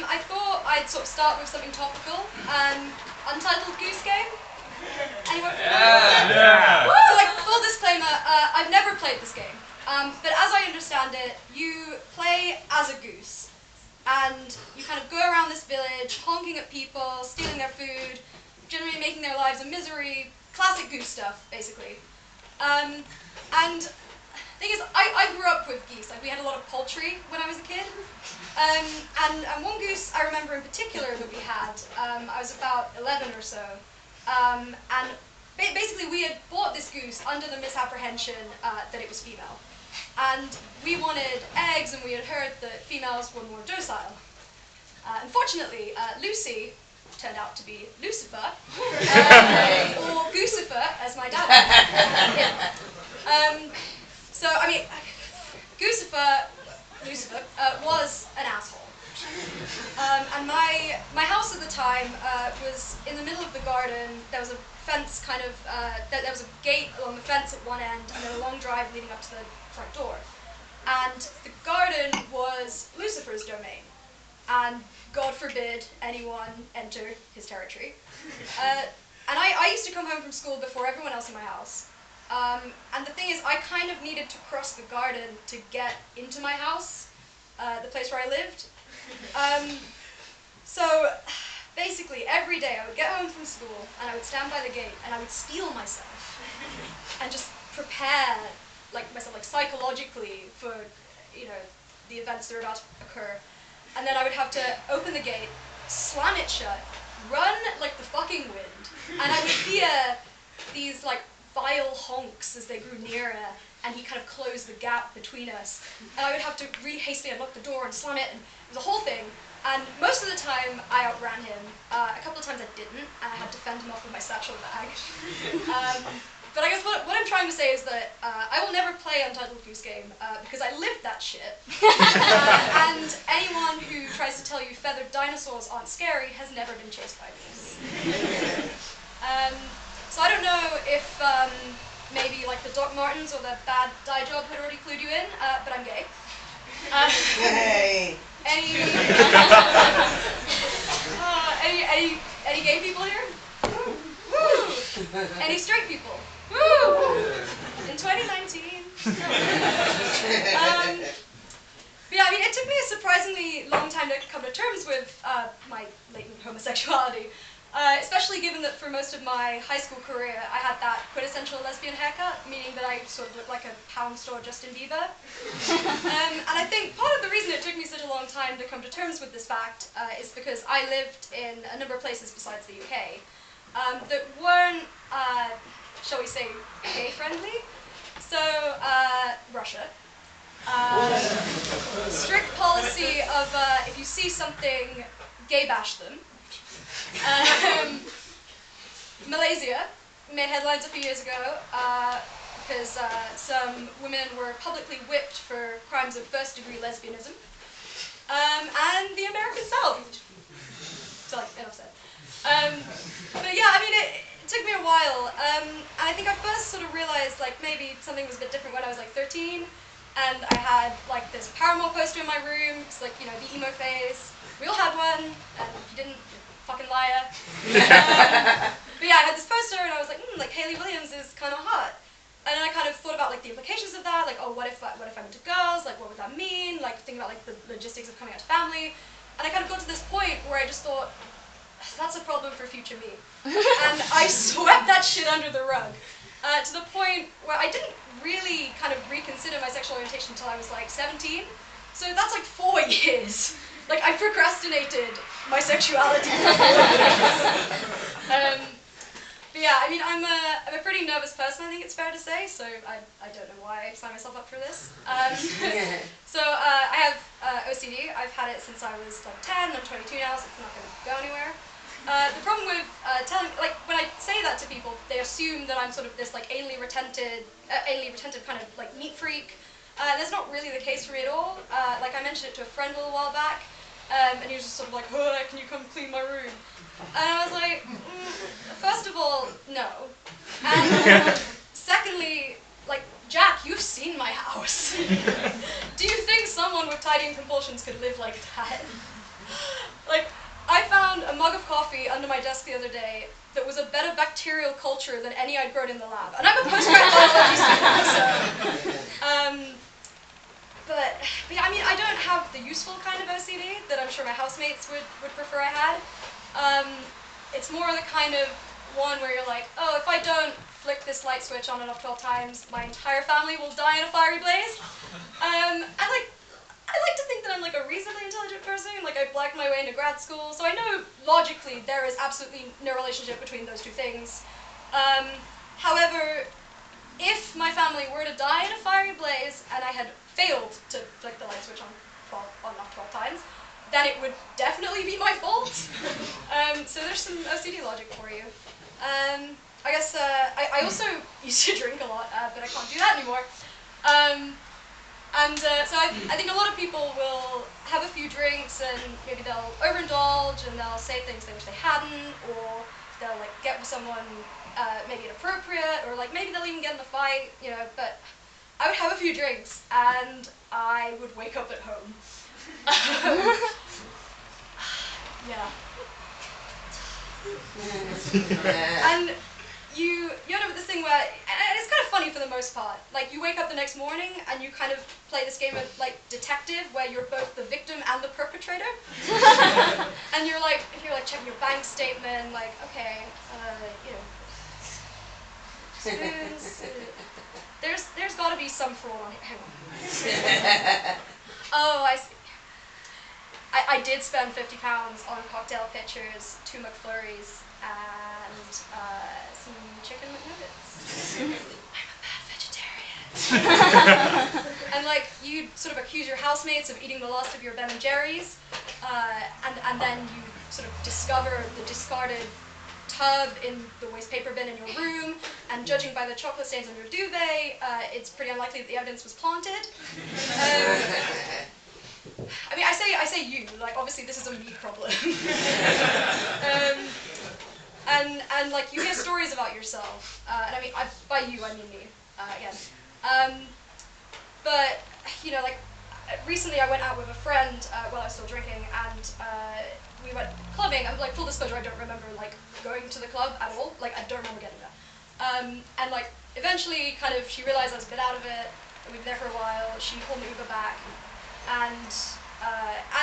I thought I'd sort of start with something topical. Untitled Goose Game. Anyone familiar? Yeah. So, like, full disclaimer, I've never played this game. But as I understand it, you play as a goose. And you kind of go around this village, honking at people, stealing their food, generally making their lives a misery. Classic goose stuff, basically. And the thing is, I grew up with geese. Like, we had a lot of poultry when I was a kid. And one goose I remember in particular that we had, I was about 11 or so. And basically we had bought this goose under the misapprehension that it was female. And we wanted eggs, and we had heard that females were more docile. Unfortunately, Lucy turned out to be Lucifer, or Goosifer, as my dad would. So, I mean, Lucifer was an asshole. And my house at the time was in the middle of the garden. There was a fence kind of, there was a gate along the fence at one end, and then a long drive leading up to the front door. And the garden was Lucifer's domain. And God forbid anyone enter his territory. And I used to come home from school before everyone else in my house. And the thing is, I kind of needed to cross the garden to get into my house, the place where I lived. So basically, every day I would get home from school, and I would stand by the gate, and I would steel myself, and just prepare myself psychologically for, the events that are about to occur. And then I would have to open the gate, slam it shut, run like the fucking wind, and I would hear these vile honks as they grew nearer, and he kind of closed the gap between us. And I would have to really hastily unlock the door and slam it, and it was a whole thing. And most of the time I outran him. A couple of times I didn't, and I had to fend him off with my satchel bag. But I guess what I'm trying to say is that I will never play Untitled Goose Game because I lived that shit. And anyone who tries to tell you feathered dinosaurs aren't scary has never been chased by geese. So I don't know if maybe the Doc Martens or the bad dye job had already clued you in, but I'm gay. Hey. Any gay people here? Woo! Any straight people? Woo! In 2019. But yeah, I mean, it took me a surprisingly long time to come to terms with my latent homosexuality. Especially given that for most of my high school career, I had that quintessential lesbian haircut, meaning that I sort of looked like a pound store Justin Bieber. And I think part of the reason it took me such a long time to come to terms with this fact is because I lived in a number of places besides the UK that weren't, shall we say, gay-friendly. So, Russia. Strict policy of if you see something, gay bash them. Malaysia made headlines a few years ago because some women were publicly whipped for crimes of first-degree lesbianism. And the American South. So, enough said. But yeah, I mean, it took me a while. And I think I first sort of realized, maybe something was a bit different when I was, 13. And I had, this Paramore poster in my room. It's, the emo phase. We all had one, and if you didn't, fucking liar. But yeah, I had this poster, and I was like, Hayley Williams is kind of hot. And then I kind of thought about the implications of that, what if I'm into girls, what would that mean? Thinking about the logistics of coming out to family. And I kind of got to this point where I just thought, that's a problem for future me. And I swept that shit under the rug. To the point where I didn't really kind of reconsider my sexual orientation until I was 17. So that's 4 years. I procrastinated my sexuality. But yeah, I mean, I'm a pretty nervous person, I think it's fair to say, so I don't know why I signed myself up for this. So I have OCD. I've had it since I was 10. I'm 22 now, so it's not going to go anywhere. The problem with telling, when I say that to people, they assume that I'm sort of this anally retentive kind of neat freak. That's not really the case for me at all. I mentioned it to a friend a little while back, and he was just sort of oh, can you come clean my room? And I was like, first of all, no. And secondly, Jack, you've seen my house. Do you think someone with tidying compulsions could live like that? Like, I found a mug of coffee under my desk the other day that was a better bacterial culture than any I'd grown in the lab. And I'm a postgrad biology student, so... But yeah, I mean, I don't have the useful kind of OCD that I'm sure my housemates would prefer I had. It's more the kind of one where you're like, oh, if I don't flick this light switch on and off 12 times, my entire family will die in a fiery blaze. And like, I like to think that I'm like a reasonably intelligent person. Like, I blacked my way into grad school, so I know logically there is absolutely no relationship between those two things. However, if my family were to die in a fiery blaze and I had failed to flick the light switch on and off 12 times, then it would definitely be my fault. So there's some OCD logic for you. I guess I also used to drink a lot, but I can't do that anymore. So I think a lot of people will have a few drinks and maybe they'll overindulge and they'll say things they wish they hadn't, or they'll like get with someone maybe inappropriate, or like maybe they'll even get in a fight, you know, but I would have a few drinks and I would wake up at home. Yeah. And you end up with this thing where, and it's kind of funny for the most part, like you wake up the next morning and you kind of play this game of like detective where you're both the victim and the perpetrator. And you're like checking your bank statement, like, okay, you know, spoons, there's got to be some fraud on it. Hang on. Oh, I see. I did spend £50 on cocktail pitchers, 2 McFlurries, and some chicken McNuggets. I'm a bad vegetarian. And like, you sort of accuse your housemates of eating the last of your Ben and Jerry's, and then you sort of discover the discarded tub in the waste paper bin in your room, and judging by the chocolate stains on your duvet, it's pretty unlikely that the evidence was planted. I mean, I say you, like, obviously this is a me problem. And like, you hear stories about yourself, and I mean, by you, I mean me, again. But, you know, like, recently I went out with a friend while I was still drinking, and we went clubbing. I'm like, full disclosure, I don't remember, like, going to the club at all. Like, I don't remember getting there. And like, eventually, kind of, she realized I was a bit out of it. We'd been there for a while. She pulled the Uber back. And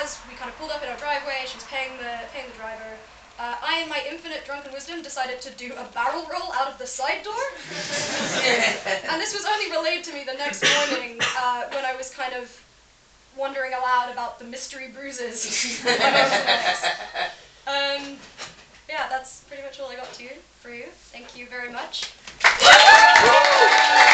as we kind of pulled up in our driveway, she was paying the driver. I, in my infinite drunken wisdom, decided to do a barrel roll out of the side door. And this was only relayed to me the next morning when I was kind of wondering aloud about the mystery bruises on my legs. Yeah, that's pretty much all I got for you. Thank you very much.